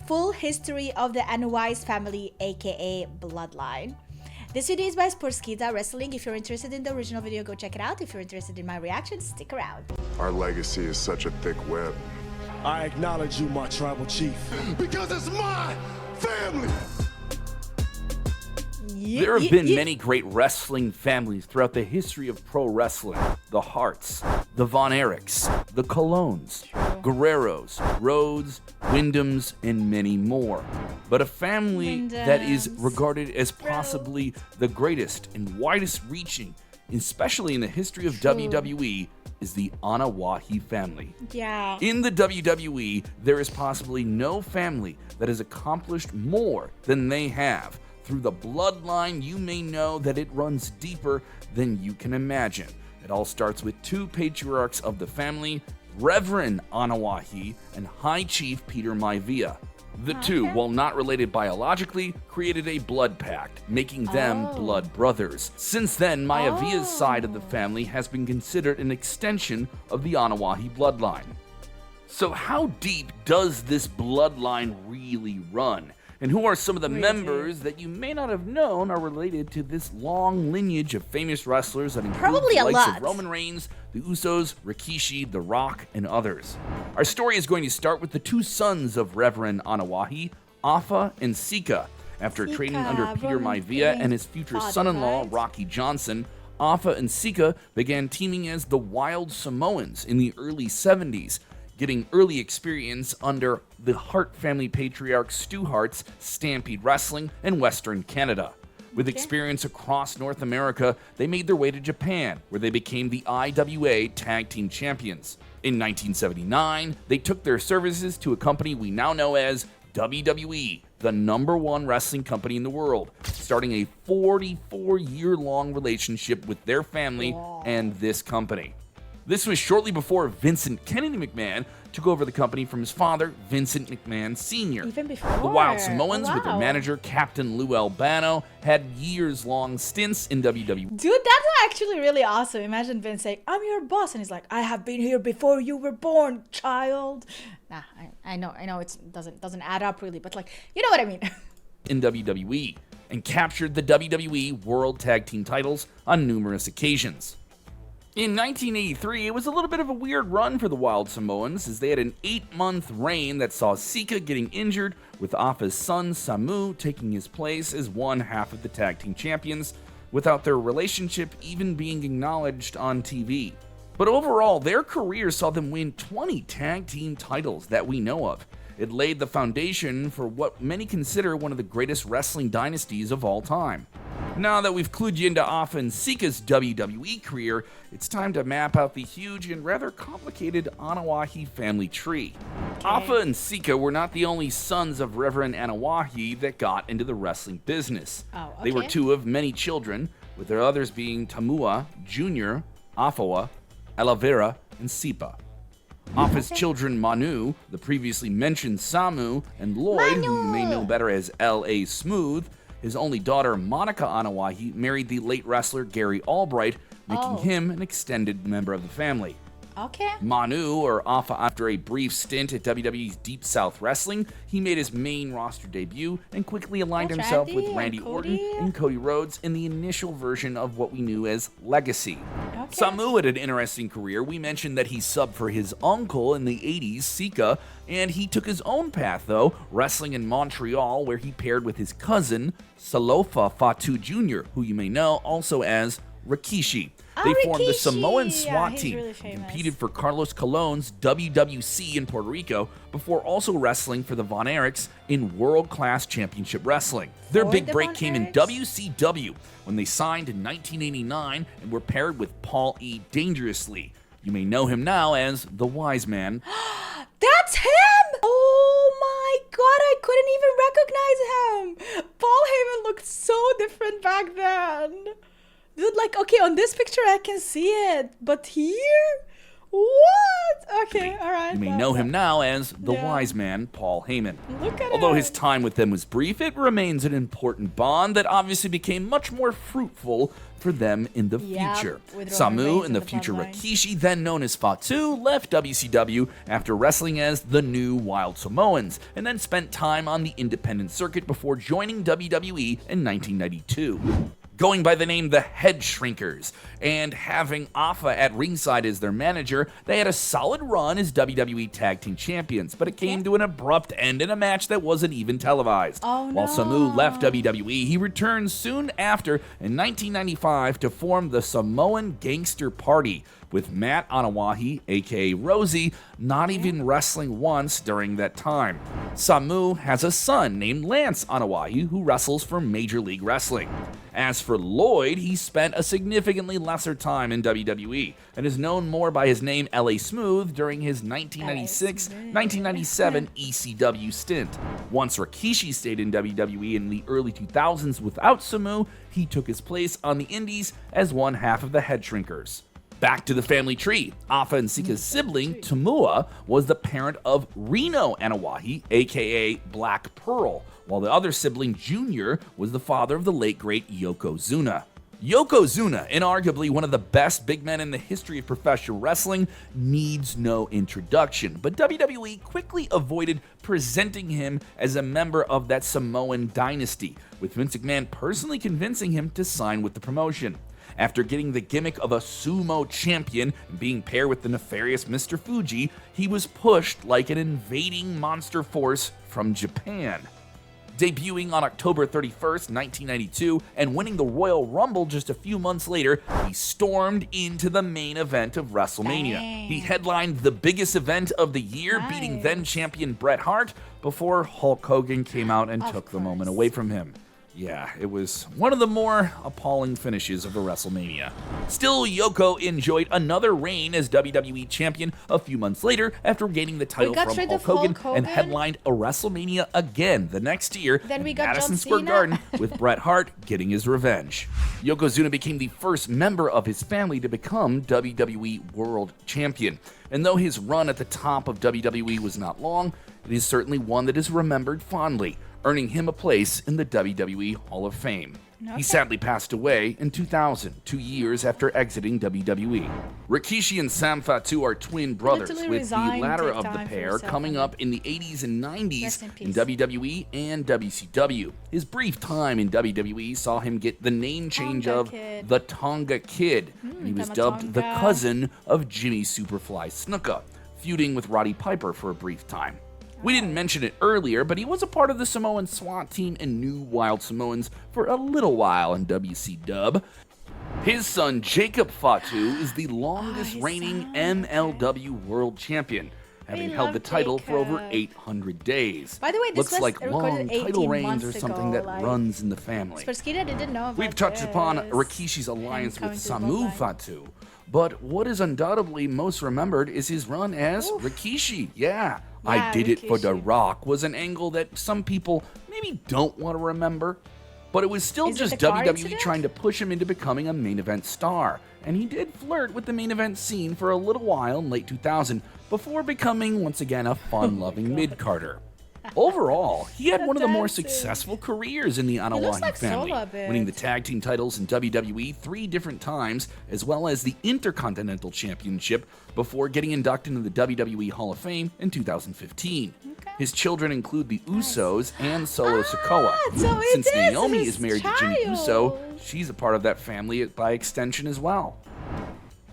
full history of the Anoa'i's family, aka Bloodline. This video is by Sportskita Wrestling. If you're interested in the original video, go check it out. If you're interested in my reaction, stick around. Our legacy is such a thick web. I acknowledge you, my tribal chief. Because it's my family! There have been many great wrestling families throughout the history of pro wrestling. The Harts, the Von Erichs, the Colognes, Guerreros, Rhodes, Wyndhams, and many more. But a family that is regarded as possibly the greatest and widest reaching, especially in the history of WWE, is the Anoa'i family. Yeah. In the WWE, there is possibly no family that has accomplished more than they have. Through the bloodline, you may know that it runs deeper than you can imagine. It all starts with two patriarchs of the family, Reverend Anoa'i and High Chief Peter Maivia. The two, while not related biologically, created a blood pact, making them blood brothers. Since then, Maivia's side of the family has been considered an extension of the Anoa'i bloodline. So how deep does this bloodline really run? And who are some of the members that you may not have known are related to this long lineage of famous wrestlers that includes Probably the a likes lot. of Roman Reigns, the Usos, Rikishi, The Rock, and others? Our story is going to start with the two sons of Reverend Anoa'i, Afa and Sika. After training under Peter Maivia and his future son-in-law, Rocky Johnson, Afa and Sika began teaming as the Wild Samoans in the early 70s, getting early experience under the Hart family patriarch Stu Hart's Stampede Wrestling in Western Canada. With experience across North America, they made their way to Japan, where they became the IWA Tag Team Champions. In 1979, they took their services to a company we now know as WWE, the #1 wrestling company in the world, starting a 44-year-long relationship with their family and this company. This was shortly before Vincent Kennedy McMahon took over the company from his father, Vincent McMahon Sr. Even before. The Wild Samoans, with their Wow. manager, Captain Lou Albano, had years-long stints in WWE. Dude, that's actually really awesome. Imagine Vince saying, I'm your boss. And he's like, I have been here before you were born, child. Nah, I know it doesn't add up really, but like, you know what I mean. In WWE, and captured the WWE World Tag Team titles on numerous occasions. In 1983, it was a little bit of a weird run for the Wild Samoans, as they had an 8-month reign that saw Sika getting injured, with Afa's son Samu taking his place as one half of the tag team champions, without their relationship even being acknowledged on TV. But overall, their career saw them win 20 tag team titles that we know of. It laid the foundation for what many consider one of the greatest wrestling dynasties of all time. Now that we've clued you into Afa and Sika's WWE career, it's time to map out the huge and rather complicated Anoa'i family tree. Afa and Sika were not the only sons of Reverend Anoa'i that got into the wrestling business. They were two of many children, with their others being Tamua, Jr., Afawa, Alavera, and Sipa. Afa's children Manu, the previously mentioned Samu, and Lloyd, who you may know better as L.A. Smooth. His only daughter, Monica Anoa'i, married the late wrestler Gary Albright, making him an extended member of the family. Manu, or Afa, after a brief stint at WWE's Deep South Wrestling, he made his main roster debut and quickly aligned himself with Randy Orton and Cody Rhodes in the initial version of what we knew as Legacy. Samu had an interesting career. We mentioned that he subbed for his uncle in the 80s, Sika, and he took his own path, though, wrestling in Montreal, where he paired with his cousin, Salofa Fatu Jr., who you may know also as Rikishi. They formed the Samoan SWAT team and competed for Carlos Colon's WWC in Puerto Rico before also wrestling for the Von Erichs in World Class Championship Wrestling. Their big break came in WCW when they signed in 1989 and were paired with Paul E. Dangerously. You may know him now as the Wise Man. That's him! Oh my god, I couldn't even recognize him! Paul Heyman looked so different back then. Dude, like, okay, on this picture I can see it, but here? What? Okay, all right. You may know him now as the Wise Man, Paul Heyman. Look at Although him. his time with them was brief, it remains an important bond that obviously became much more fruitful for them in the future. with Roman Samu Reigns and the and the future Bloodline. Rikishi, then known as Fatu, left WCW after wrestling as the new Wild Samoans, and then spent time on the independent circuit before joining WWE in 1992. Going by the name the Head Shrinkers, and having Alpha at ringside as their manager, they had a solid run as WWE Tag Team Champions, but it came to an abrupt end in a match that wasn't even televised. Oh, While no. Samu left WWE, he returned soon after in 1995 to form the Samoan Gangster Party, with Matt Anawahi, aka Rosie, not even wrestling once during that time. Samu has a son named Lance Anawahi who wrestles for Major League Wrestling. As for Lloyd, he spent a significantly lesser time in WWE and is known more by his name LA Smooth during his 1996-1997 ECW stint. Once Rikishi stayed in WWE in the early 2000s without Samu, he took his place on the Indies as one half of the Head Shrinkers. Back to the family tree. Afa and Sika's sibling, Tamua, was the parent of Reno Anawahi, aka Black Pearl, while the other sibling, Junior, was the father of the late great Yokozuna. Yokozuna, inarguably one of the best big men in the history of professional wrestling, needs no introduction, but WWE quickly avoided presenting him as a member of that Samoan dynasty, with Vince McMahon personally convincing him to sign with the promotion. After getting the gimmick of a sumo champion and being paired with the nefarious Mr. Fuji, he was pushed like an invading monster force from Japan. Debuting on October 31st, 1992, and winning the Royal Rumble just a few months later, he stormed into the main event of WrestleMania. Dang. He headlined the biggest event of the year, beating then-champion Bret Hart, before Hulk Hogan came out and took the moment away from him. Yeah, it was one of the more appalling finishes of a WrestleMania. Still, Yoko enjoyed another reign as WWE champion a few months later after gaining the title got from rid Hulk of Hogan, Hulk and Hogan? headlined a WrestleMania again the next year Then we in got Madison John Square Cena? Garden with Bret Hart getting his revenge. Yokozuna became the first member of his family to become WWE World Champion. And though his run at the top of WWE was not long, it is certainly one that is remembered fondly, earning him a place in the WWE Hall of Fame. He sadly passed away in 2000, 2 years after exiting WWE. Rikishi and Sam Fatu are twin brothers, literally with the resigned, latter take of the time for pair yourself coming and- up in the 80s and 90s Rest in in peace. WWE and WCW. His brief time in WWE saw him get the name change Tonga of Kid. the Tonga Kid, and he was Tama dubbed the Tonga. cousin of Jimmy Superfly Snuka, feuding with Roddy Piper for a brief time. We didn't mention it earlier, but he was a part of the Samoan SWAT team and New Wild Samoans for a little while in WCW. His son, Jacob Fatu, is the longest his reigning son, MLW World Champion, having We held the love title for over Jacob. 800 days. By the way, this Looks was like recorded long 18 title reigns months or something ago, that like- runs in the family. For Skeeta didn't know about We've touched upon this. Rikishi's alliance Him with coming to the Samu Bloodline. Fatu, but what is undoubtedly most remembered is his run as Rikishi. Yeah, I Yeah, did it for The Rikishi. Rock was an angle that some people maybe don't want to remember, but it was still Is it just the car WWE incident? trying to push him into becoming a main event star. And he did flirt with the main event scene for a little while in late 2000 before becoming once again a fun-loving mid-carder. Overall, he had one of the more Dancing. successful careers in the Anawahi like family, Sola a bit. winning the tag team titles in WWE 3 different times, as well as the Intercontinental Championship before getting inducted into the WWE Hall of Fame in 2015. His children include the Usos and Solo Sikoa. so it Since is Naomi his is married to Jimmy Uso, child. she's a part of that family by extension as well.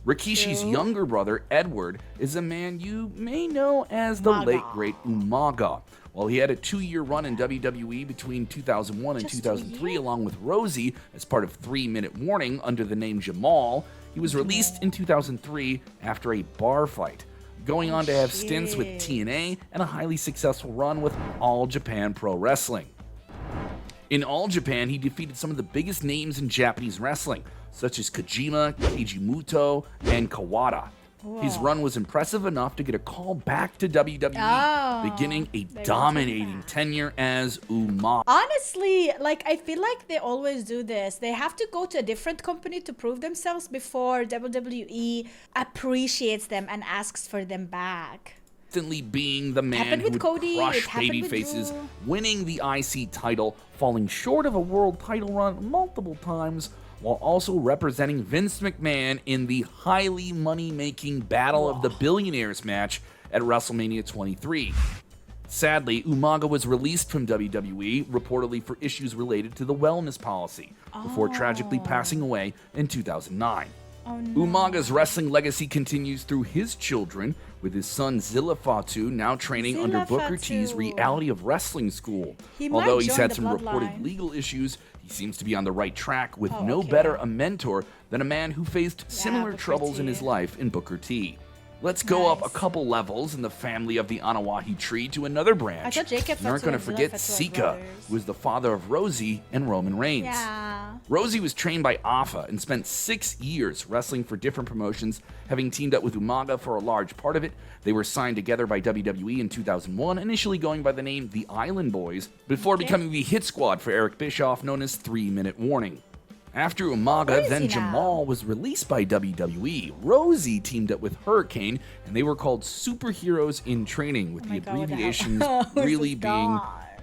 Rikishi's True. younger brother, Edward, is a man you may know as the Umaga. late great Umaga. While he had a 2-year run in WWE between 2001 and Just 2003 2 years? along with Rosie as part of 3 Minute Warning under the name Jamal, he was released in 2003 after a bar fight, going on to have stints with shit. TNA and a highly successful run with All Japan Pro Wrestling. In All Japan, he defeated some of the biggest names in Japanese wrestling, such as Kojima, Keiji Muto, and Kawada. His run was impressive enough to get a call back to WWE, beginning a dominating tenure as Umaga. Honestly, like, I feel like they always do this. They have to go to a different company to prove themselves before WWE appreciates them and asks for them back. Constantly being the man who would crush babyfaces, winning the IC title, falling short of a world title run multiple times, while also representing Vince McMahon in the highly money-making Battle of the Billionaires match at WrestleMania 23. Sadly, Umaga was released from WWE, reportedly for issues related to the wellness policy, before tragically passing away in 2009. Oh, no. Umaga's wrestling legacy continues through his children, with his son Zilla Fatu now training under Booker T's Reality of Wrestling School. Although he's had some reported legal issues, he seems to be on the right track with no better a mentor than a man who faced similar troubles in his life in Booker T. Let's go up a couple levels in the family of the Anawahi tree to another branch. We aren't going to forget Sika, who is the father of Rosie and Roman Reigns. Yeah. Rosie was trained by Afa and spent 6 years wrestling for different promotions, having teamed up with Umaga for a large part of it. They were signed together by WWE in 2001, initially going by the name The Island Boys, before becoming the hit squad for Eric Bischoff, known as 3 Minute Warning. After Umaga, then Jamal was released by WWE. Rosie teamed up with Hurricane, and they were called Superheroes in Training, with the abbreviations really being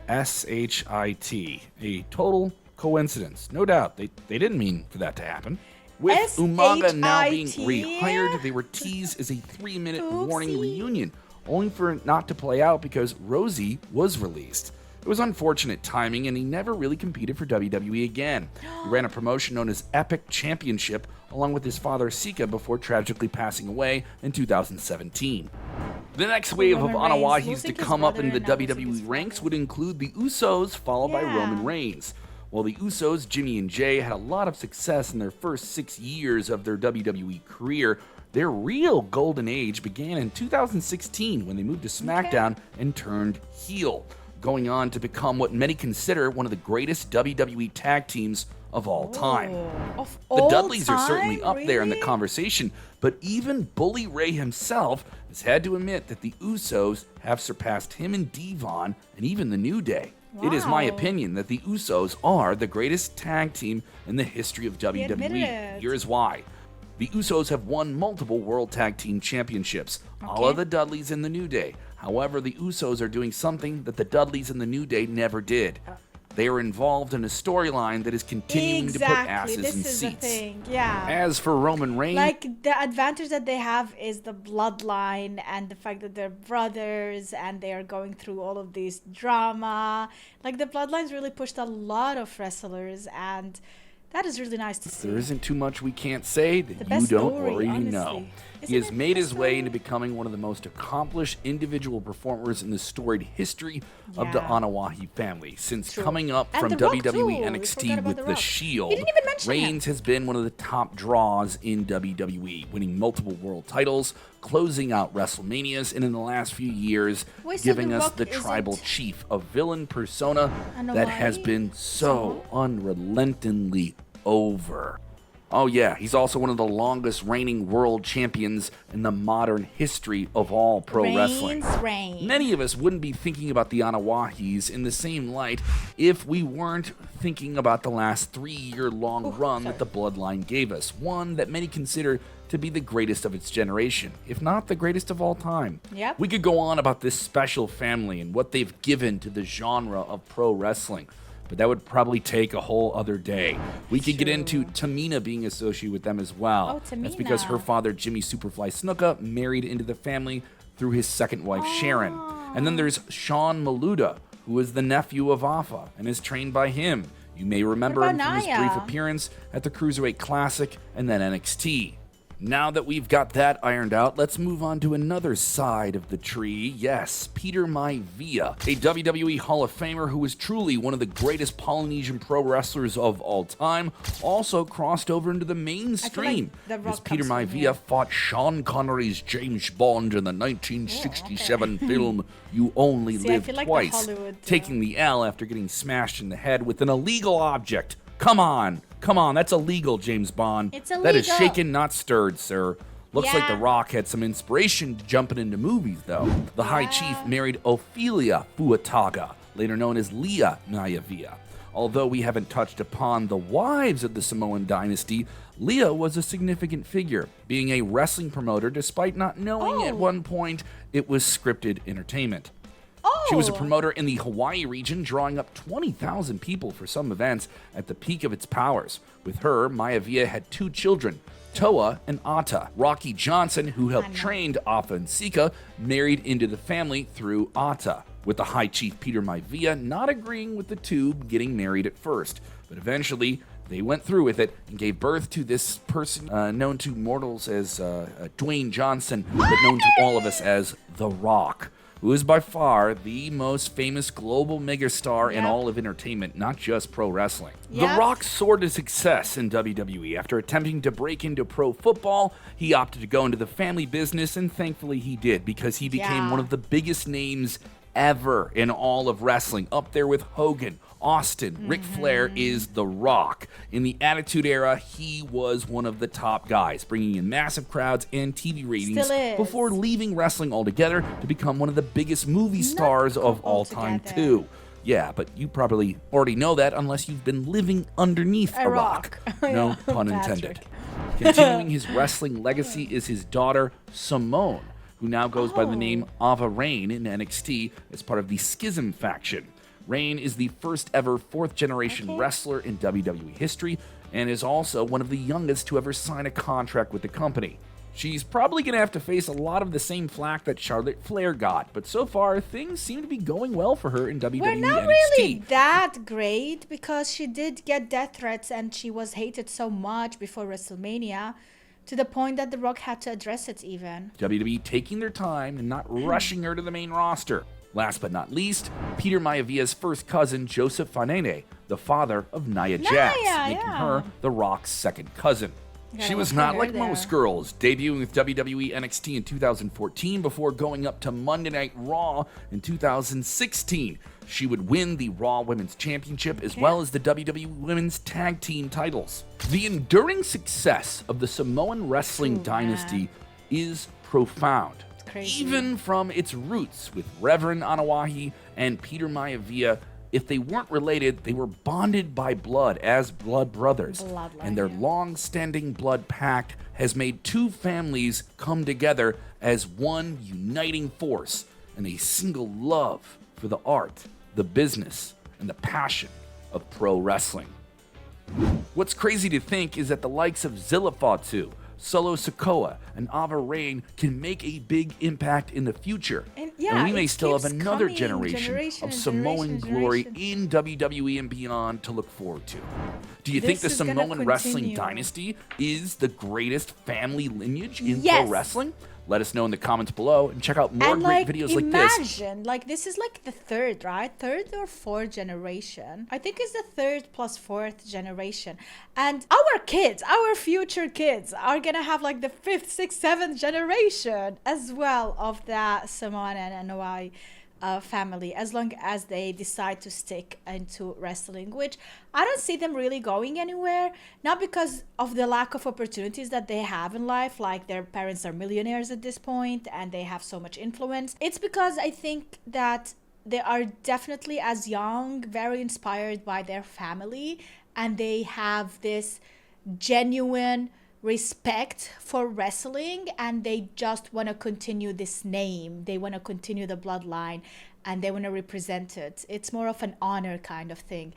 SHIT. A total coincidence. No doubt, they didn't mean for that to happen. With Umaga now being rehired, they were teased as a 3-minute warning reunion, only for it not to play out because Rosie was released. It was unfortunate timing, and he never really competed for WWE again. He ran a promotion known as Epic Championship, along with his father Sika, before tragically passing away in 2017. The next wave of Anawahis to come up in the WWE ranks would include the Usos, followed by Roman Reigns. While the Usos, Jimmy and Jay, had a lot of success in their first 6 years of their WWE career, their real golden age began in 2016 when they moved to SmackDown and turned heel, going on to become what many consider one of the greatest WWE tag teams of all time. The Dudleys are certainly up there in the conversation, but even Bully Ray himself has had to admit that the Usos have surpassed him and Devon and even the New Day. It is my opinion that the Usos are the greatest tag team in the history of WWE. Here's why. The Usos have won multiple World Tag Team Championships, all of the Dudleys in the New Day. However, the Usos are doing something that the Dudleys in the New Day never did. They are involved in a storyline that is continuing to put asses in seats. As for Roman Reigns, like, the advantage that they have is the bloodline and the fact that they're brothers and they are going through all of this drama. Like, the bloodlines really pushed a lot of wrestlers, and that is really nice to see. There isn't too much we can't say that you don't already know. He has made his way into becoming one of the most accomplished individual performers in the storied history of the Anawahi family. Since coming up from WWE NXT with the Shield, Reigns has been one of the top draws in WWE, winning multiple world titles, closing out WrestleManias, and in the last few years, giving us the tribal chief, a villain persona that has been so unrelentingly over. Oh yeah, he's also one of the longest reigning world champions in the modern history of all pro wrestling. Many of us wouldn't be thinking about the Anawahis in the same light if we weren't thinking about the last 3-year-long run that the Bloodline gave us, one that many consider to be the greatest of its generation, if not the greatest of all time. We could go on about this special family and what they've given to the genre of pro wrestling, but that would probably take a whole other day. We could get into Tamina being associated with them as well. That's because her father, Jimmy Superfly Snuka, married into the family through his second wife, Sharon. And then there's Sean Maluda, who is the nephew of Afa and is trained by him. You may remember him from his brief appearance at the Cruiserweight Classic and then NXT. Now that we've got that ironed out, let's move on to another side of the tree. Yes, Peter Maivia, a WWE Hall of Famer who is truly one of the greatest Polynesian pro wrestlers of all time, also crossed over into the mainstream. As Peter Maivia fought Sean Connery's James Bond in the 1967 film You Only Live Twice, taking the L after getting smashed in the head with an illegal object. Come on, that's illegal, James Bond. It's illegal. That is shaken, not stirred, sir. Looks like The Yeah. Rock had some inspiration jumping into movies, though. The High Chief married Ophelia Fuataga, later known as Leah Maivia. Although we haven't touched upon the wives of the Samoan dynasty, Leah was a significant figure, being a wrestling promoter despite not knowing at one point it was scripted entertainment. She was a promoter in the Hawaii region, drawing up 20,000 people for some events at the peak of its powers. With her, Maivia had 2 children, Toa and Ata. Rocky Johnson, who helped train Afa and Sika, married into the family through Ata, with the High Chief Peter Maivia not agreeing with the two getting married at first. But eventually, they went through with it and gave birth to this person known to mortals as Dwayne Johnson, but known to all of us as The Rock, who is by far the most famous global megastar in all of entertainment, not just pro wrestling. The Rock soared to success in WWE. After attempting to break into pro football, he opted to go into the family business, and thankfully he did, because he became one of the biggest names ever in all of wrestling, up there with Hogan, Austin. Ric Flair is The Rock. In the Attitude Era, he was one of the top guys, bringing in massive crowds and TV ratings before leaving wrestling altogether to become one of the biggest movie stars of all time, too. Yeah, but you probably already know that unless you've been living underneath a rock. No pun intended. Continuing his wrestling legacy is his daughter, Simone, who now goes by the name Ava Rain in NXT as part of the Schism faction. Rain is the first ever 4th-generation wrestler in WWE history and is also one of the youngest to ever sign a contract with the company. She's probably going to have to face a lot of the same flack that Charlotte Flair got, but so far things seem to be going well for her in WWE We're not NXT. really that great, because she did get death threats and she was hated so much before WrestleMania, to the point that The Rock had to address it even. WWE taking their time and not rushing her to the main roster. Last but not least, Peter Maivia's first cousin, Joseph Fanene, the father of Nia Jax, making her The Rock's second cousin. She was not like most girls, debuting with WWE NXT in 2014 before going up to Monday Night Raw in 2016. She would win the Raw Women's Championship as well as the WWE Women's Tag Team titles. The enduring success of the Samoan wrestling dynasty is profound. Even from its roots with Reverend Anawahi and Peter Maivia. If they weren't related, they were bonded by blood as blood brothers. And their long-standing blood pact has made 2 families come together as one uniting force and a single love for the art, the business, and the passion of pro wrestling. What's crazy to think is that the likes of Zilla Fatu, Solo Sikoa, and Ava Rain can make a big impact in the future. And we may still have another generation of Samoan glory in WWE and beyond to look forward to. Do you think the Samoan wrestling dynasty is the greatest family lineage in pro wrestling? Let us know in the comments below and check out more great videos like this. Imagine, this is like the 3rd, right? 3rd or 4th generation. I think it's the 3rd plus 4th generation. And our kids, our future kids, are gonna have like the 5th, 6th, 7th generation as well of the Samoan and Hawaii family, as long as they decide to stick into wrestling, which I don't see them really going anywhere, not because of the lack of opportunities that they have in life, like their parents are millionaires at this point and they have so much influence. It's because I think that they are definitely, as young, very inspired by their family, and they have this genuine respect for wrestling, and they just want to continue this name. They want to continue the bloodline, and they want to represent it. It's more of an honor kind of thing,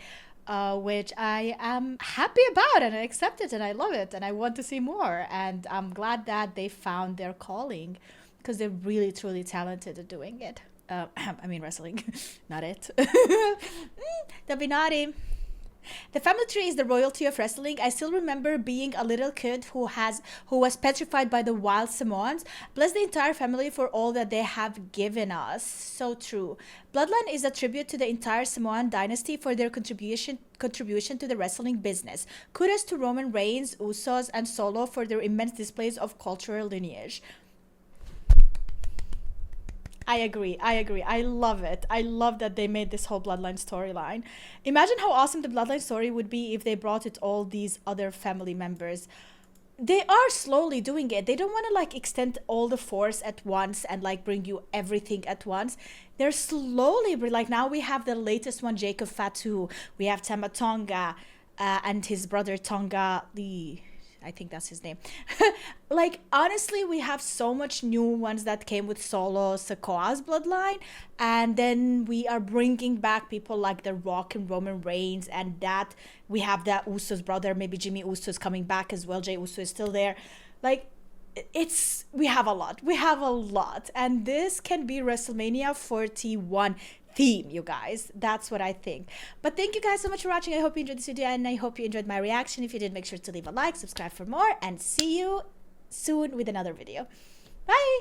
which I am happy about, and I accept it, and I love it, and I want to see more. And I'm glad that they found their calling, because they're really truly talented at doing it. I mean wrestling, not it. Don't be naughty. The family tree is the royalty of wrestling. I still remember being a little kid who was petrified by the Wild Samoans. Bless the entire family for all that they have given us. So true. Bloodline is a tribute to the entire Samoan dynasty for their contribution to the wrestling business. Kudos to Roman Reigns, Usos, and Solo for their immense displays of cultural lineage. I agree. I love it. I love that they made this whole Bloodline storyline. Imagine how awesome the Bloodline story would be if they brought it all these other family members. they are slowly doing it. They don't want to like extend all the force at once and like bring you everything at once. They're slowly, like now we have the latest one, Jacob Fatu. We have Tamatonga and his brother Tonga Lee. I think that's his name. Like, honestly, we have so much new ones that came with Solo Sikoa's bloodline. And then we are bringing back people like The Rock and Roman Reigns. And that we have that Usos brother, maybe Jimmy Uso is coming back as well. Jey Uso is still there. Like, we have a lot. And this can be WrestleMania 41 theme, you guys. That's what I think. But thank you guys so much for watching. I hope you enjoyed this video and I hope you enjoyed my reaction. If you did, make sure to leave a like, subscribe for more, and see you soon with another video. Bye.